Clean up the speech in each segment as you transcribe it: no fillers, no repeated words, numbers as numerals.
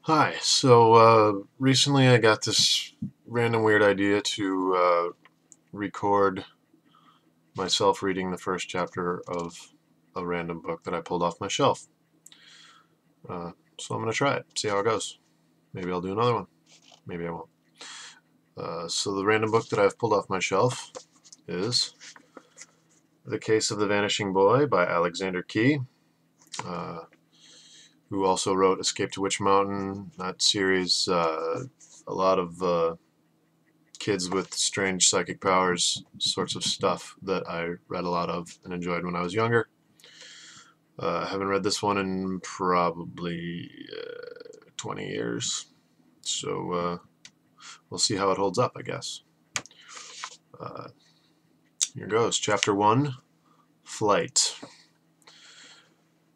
Hi. Recently I got this random weird idea to record myself reading the first chapter of a random book that I pulled off my shelf. So I'm going to try it, see how it goes. Maybe I'll do another one. Maybe I won't. So the random book that I've pulled off my shelf is The Case of the Vanishing Boy by Alexander Key, uh, who also wrote Escape to Witch Mountain. That series, a lot of kids with strange psychic powers sorts of stuff that I read a lot of and enjoyed when I was younger. I haven't read this one in probably 20 years, so we'll see how it holds up, I guess. Uh, Here goes. Chapter 1, Flight.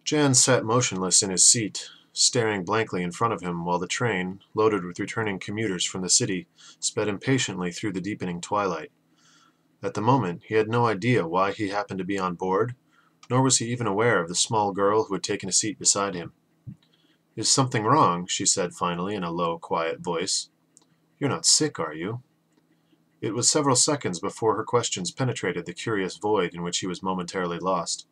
Jan sat motionless in his seat, staring blankly in front of him while the train, loaded with returning commuters from the city, sped impatiently through the deepening twilight. At the moment, he had no idea why he happened to be on board, nor was he even aware of the small girl who had taken a seat beside him. "Is something wrong?" she said finally in a low, quiet voice. "You're not sick, are you?" It was several seconds before her questions penetrated the curious void in which he was momentarily lost.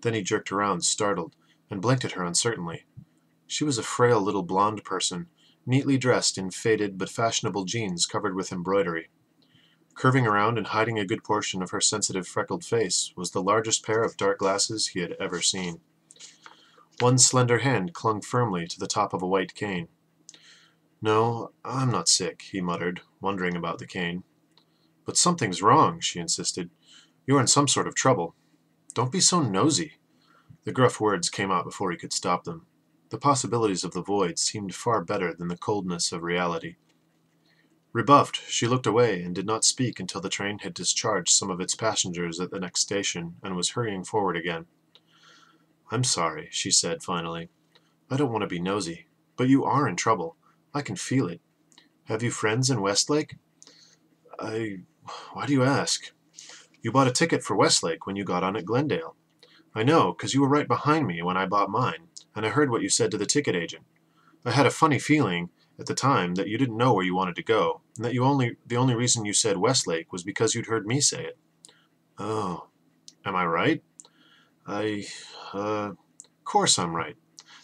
Then he jerked around, startled, and blinked at her uncertainly. She was a frail little blonde person, neatly dressed in faded but fashionable jeans covered with embroidery. Curving around and hiding a good portion of her sensitive freckled face was the largest pair of dark glasses he had ever seen. One slender hand clung firmly to the top of a white cane. "No, I'm not sick," he muttered, wondering about the cane. "But something's wrong," she insisted. "You're in some sort of trouble. Don't be so nosy." The gruff words came out before he could stop them. The possibilities of the void seemed far better than the coldness of reality. Rebuffed, she looked away and did not speak until the train had discharged some of its passengers at the next station and was hurrying forward again. "I'm sorry," she said finally. "I don't want to be nosy, but you are in trouble. I can feel it. Have you friends in Westlake?" "I... Why do you ask?" "You bought a ticket for Westlake when you got on at Glendale." "I know, 'cause you were right behind me when I bought mine, and I heard what you said to the ticket agent. I had a funny feeling at the time that you didn't know where you wanted to go, and that the only reason you said Westlake was because you'd heard me say it." "Oh, am I right?" "I, course I'm right.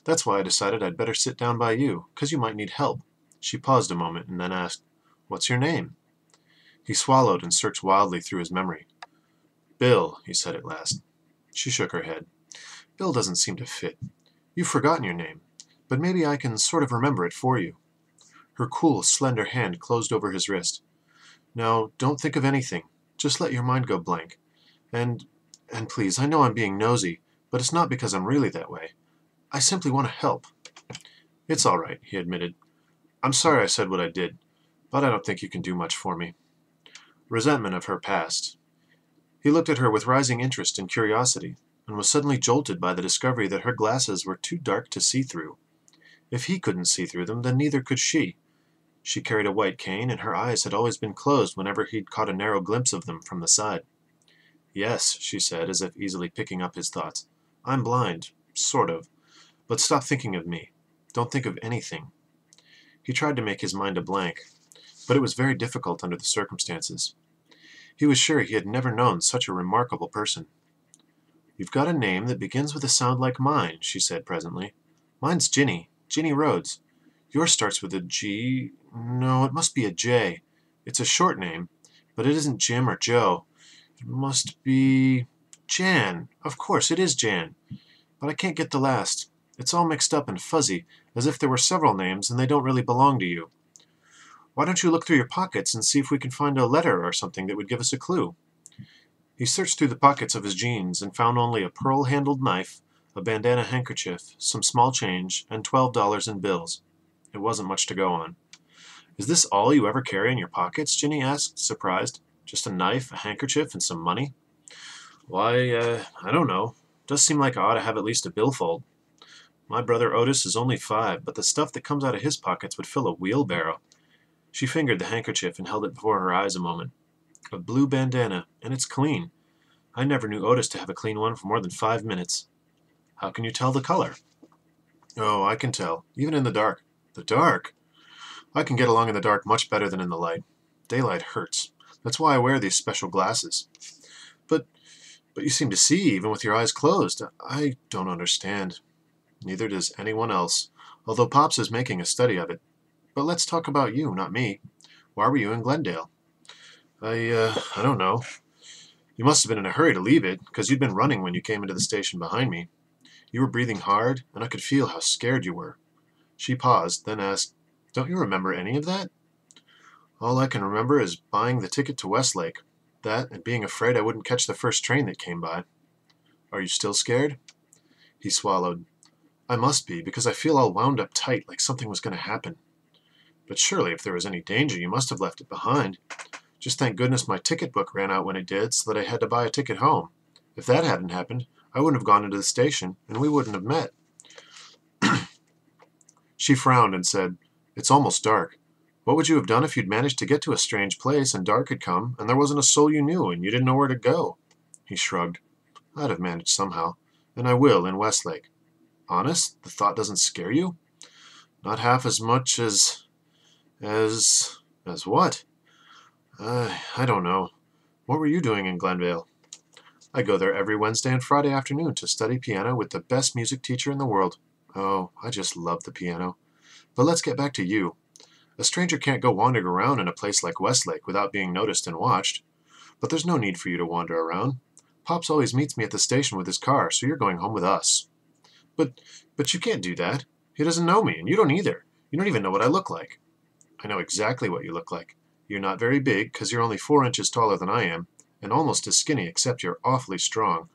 That's why I decided I'd better sit down by you, 'cause you might need help." She paused a moment and then asked, "What's your name?" He swallowed and searched wildly through his memory. "Bill," he said at last. She shook her head. "Bill doesn't seem to fit. You've forgotten your name, but maybe I can sort of remember it for you." Her cool, slender hand closed over his wrist. "Now, don't think of anything. Just let your mind go blank. And, and please, I know I'm being nosy, but it's not because I'm really that way. I simply want to help." "It's all right," he admitted. "I'm sorry I said what I did, but I don't think you can do much for me." Resentment of her passed. He looked at her with rising interest and curiosity, and was suddenly jolted by the discovery that her glasses were too dark to see through. If he couldn't see through them, then neither could she. She carried a white cane, and her eyes had always been closed whenever he'd caught a narrow glimpse of them from the side. "Yes," she said, as if easily picking up his thoughts. "I'm blind. Sort of. But stop thinking of me. Don't think of anything." He tried to make his mind a blank, but it was very difficult under the circumstances. He was sure he had never known such a remarkable person. "You've got a name that begins with a sound like mine," she said presently. "Mine's Ginny. Ginny Rhodes. Yours starts with a G. No, it must be a J. It's a short name, but it isn't Jim or Joe. It must be Jan. Of course, it is Jan. But I can't get the last. It's all mixed up and fuzzy, as if there were several names and they don't really belong to you. Why don't you look through your pockets and see if we can find a letter or something that would give us a clue?" He searched through the pockets of his jeans and found only a pearl-handled knife, a bandana handkerchief, some small change, and $12 in bills. It wasn't much to go on. "Is this all you ever carry in your pockets?" Ginny asked, surprised. "Just a knife, a handkerchief, and some money?" "Why, I don't know. Does seem like I ought to have at least a billfold. My brother Otis is only 5, but the stuff that comes out of his pockets would fill a wheelbarrow." She fingered the handkerchief and held it before her eyes a moment. "A blue bandana, and it's clean. I never knew Otis to have a clean one for more than 5 minutes." "How can you tell the color?" "Oh, I can tell, even in the dark. The dark? I can get along in the dark much better than in the light. Daylight hurts. That's why I wear these special glasses. But, but you seem to see even with your eyes closed. I don't understand. Neither does anyone else, although Pops is making a study of it. But let's talk about you, not me. Why were you in Glendale? I don't know. You must have been in a hurry to leave it, because you'd been running when you came into the station behind me. You were breathing hard, and I could feel how scared you were. She paused, then asked, "Don't you remember any of that?" "All I can remember is buying the ticket to Westlake. That, and being afraid I wouldn't catch the first train that came by." "Are you still scared?" He swallowed. "I must be, because I feel all wound up tight, like something was going to happen." "But surely if there was any danger, you must have left it behind. Just thank goodness my ticket book ran out when it did, so that I had to buy a ticket home. If that hadn't happened, I wouldn't have gone into the station, and we wouldn't have met." She frowned and said, "It's almost dark. What would you have done if you'd managed to get to a strange place and dark had come, and there wasn't a soul you knew, and you didn't know where to go?" He shrugged. "I'd have managed somehow, and I will in Westlake." "Honest? The thought doesn't scare you?" "Not half as much as what?" I don't know. What were you doing in Glenvale?" "I go there every Wednesday and Friday afternoon to study piano with the best music teacher in the world. Oh, I just love the piano. But let's get back to you. A stranger can't go wandering around in a place like Westlake without being noticed and watched. But there's no need for you to wander around. Pops always meets me at the station with his car, so you're going home with us." But, but you can't do that. He doesn't know me, and you don't either. You don't even know what I look like." "I know exactly what you look like. You're not very big, 'cause you're only 4 inches taller than I am, and almost as skinny, except you're awfully strong.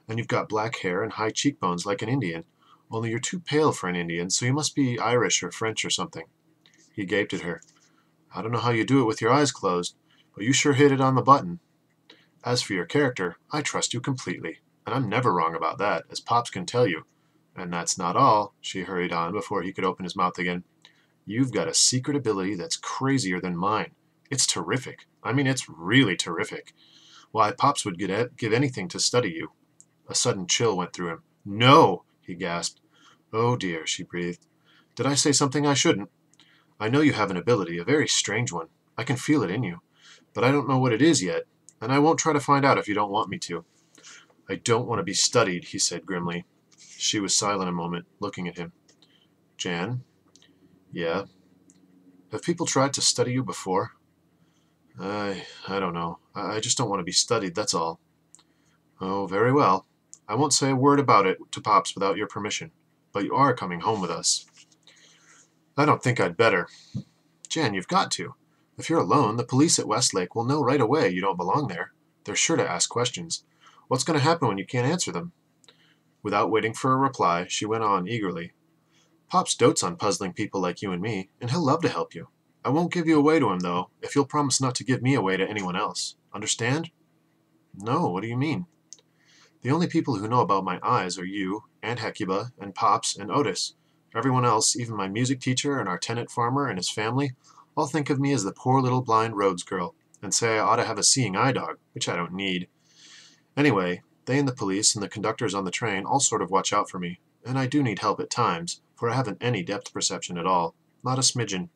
And you've got black hair and high cheekbones like an Indian, only you're too pale for an Indian, so you must be Irish or French or something." He gaped at her. "I don't know how you do it with your eyes closed, but you sure hit it on the button. As for your character, I trust you completely, and I'm never wrong about that, as Pops can tell you. And that's not all," she hurried on before he could open his mouth again. "You've got a secret ability that's crazier than mine. It's terrific. I mean, it's really terrific. Why, Pops would give anything to study you." A sudden chill went through him. "No!" he gasped. "Oh dear," she breathed. "Did I say something I shouldn't? I know you have an ability, a very strange one. I can feel it in you. But I don't know what it is yet, and I won't try to find out if you don't want me to." "I don't want to be studied," he said grimly. She was silent a moment, looking at him. "Jan?" "Yeah?" "Have people tried to study you before?" I don't know. I just don't want to be studied, that's all." "Oh, very well. I won't say a word about it to Pops without your permission. But you are coming home with us." "I don't think I'd better." "Jan, you've got to. If you're alone, the police at Westlake will know right away you don't belong there. They're sure to ask questions. What's going to happen when you can't answer them?" Without waiting for a reply, she went on eagerly. "Pops dotes on puzzling people like you and me, and he'll love to help you. I won't give you away to him, though, if you'll promise not to give me away to anyone else. Understand?" "No, what do you mean?" "The only people who know about my eyes are you, Aunt Hecuba, and Pops, and Otis. Everyone else, even my music teacher and our tenant farmer and his family, all think of me as the poor little blind Rhodes girl, and say I ought to have a seeing eye dog, which I don't need. Anyway, they and the police and the conductors on the train all sort of watch out for me, and I do need help at times, for I haven't any depth perception at all. Not a smidgen."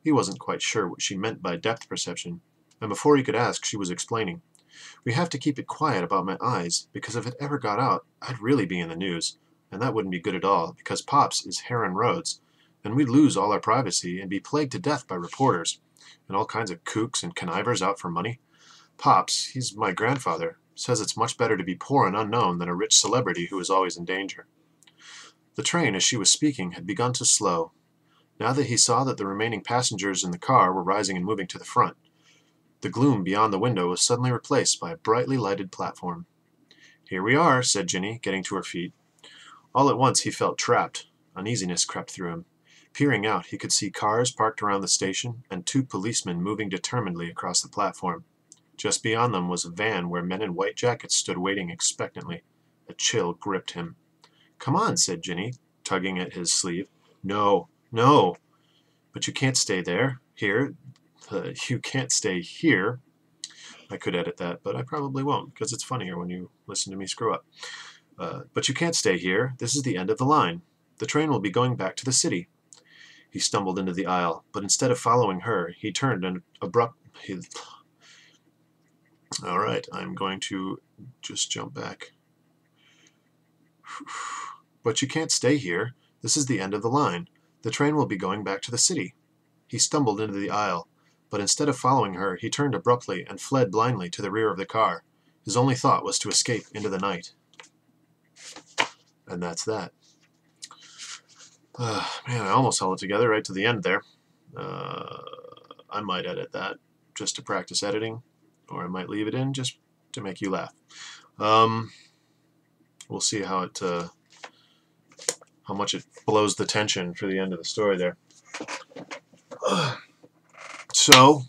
He wasn't quite sure what she meant by depth perception, and before he could ask, she was explaining. "We have to keep it quiet about my eyes, because if it ever got out, I'd really be in the news, and that wouldn't be good at all, because Pops is Heron Rhodes, and we'd lose all our privacy and be plagued to death by reporters, and all kinds of kooks and connivers out for money. Pops, he's my grandfather, says it's much better to be poor and unknown than a rich celebrity who is always in danger." The train, as she was speaking, had begun to slow. Now that he saw that the remaining passengers in the car were rising and moving to the front, the gloom beyond the window was suddenly replaced by a brightly lighted platform. "Here we are," said Ginny, getting to her feet. All at once he felt trapped. Uneasiness crept through him. Peering out, he could see cars parked around the station and 2 policemen moving determinedly across the platform. Just beyond them was a van where men in white jackets stood waiting expectantly. A chill gripped him. "Come on," said Ginny, tugging at his sleeve. "No, no." "But you can't stay there. Here. You can't stay here." I could edit that, but I probably won't, because it's funnier when you listen to me screw up. "But you can't stay here. This is the end of the line. The train will be going back to the city." He stumbled into the aisle, but instead of following her, he turned and All right, I'm going to just jump back. But you can't stay here. This is the end of the line. The train will be going back to the city. He stumbled into the aisle, but instead of following her, he turned abruptly and fled blindly to the rear of the car. His only thought was to escape into the night. And that's that. Man, I almost held it together right to the end there. I might edit that just to practice editing, or I might leave it in just to make you laugh. We'll see how much it blows the tension for the end of the story there. So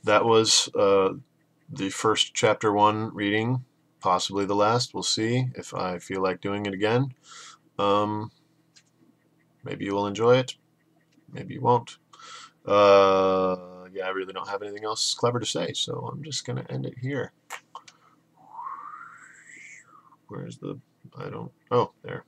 that was the first chapter 1 reading, possibly the last. We'll see if I feel like doing it again. Maybe you will enjoy it. Maybe you won't. Yeah, I really don't have anything else clever to say, so I'm just going to end it here. Where's the... oh, there.